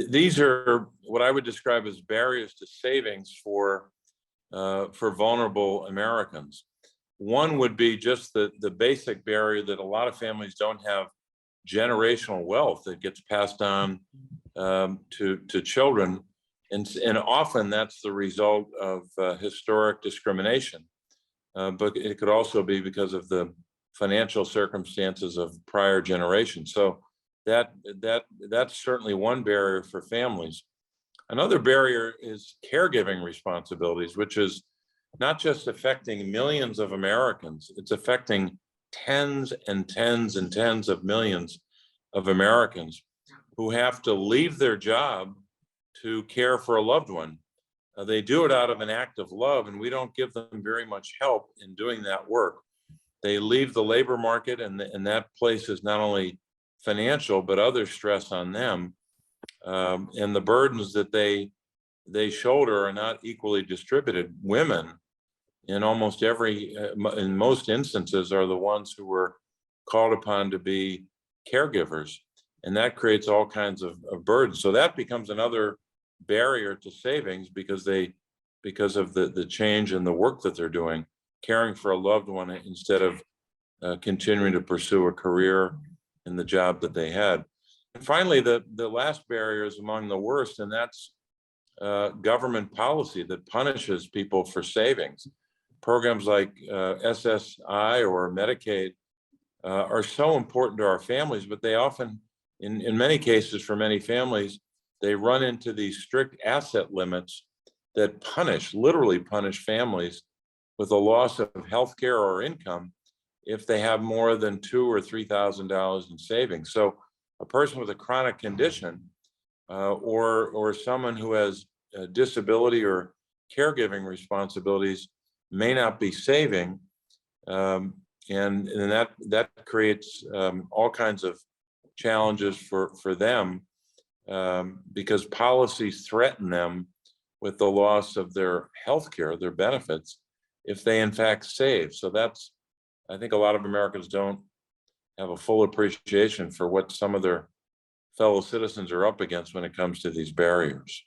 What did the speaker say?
these are what I would describe as barriers to savings for vulnerable Americans. One would be just the basic barrier that a lot of families don't have generational wealth that gets passed on to children. And often that's the result of historic discrimination. But it could also be because of the financial circumstances of prior generations. So that's certainly one barrier for families. Another barrier is caregiving responsibilities, which is not just affecting millions of Americans, it's affecting tens and tens and tens of millions of Americans who have to leave their job to care for a loved one. They do it out of an act of love, and we don't give them very much help in doing that work. They leave the labor market, and that places not only financial, but other stress on them. And the burdens that they shoulder are not equally distributed. Women, in in most instances, are the ones who were called upon to be caregivers, and that creates all kinds of burdens. So that becomes another barrier to savings because of the change in the work that they're doing, caring for a loved one instead of continuing to pursue a career in the job that they had. And finally, the last barrier is among the worst, and that's government policy that punishes people for savings. Programs like SSI or Medicaid are so important to our families, but they often, in many cases, for many families, they run into these strict asset limits that literally punish families with a loss of health care or income if they have more than $2,000 or $3,000 in savings. So a person with a chronic condition or someone who has a disability or caregiving responsibilities may not be saving, and that creates all kinds of challenges for them because policies threaten them with the loss of their health care, their benefits, if they in fact save. So I think a lot of Americans don't have a full appreciation for what some of their fellow citizens are up against when it comes to these barriers.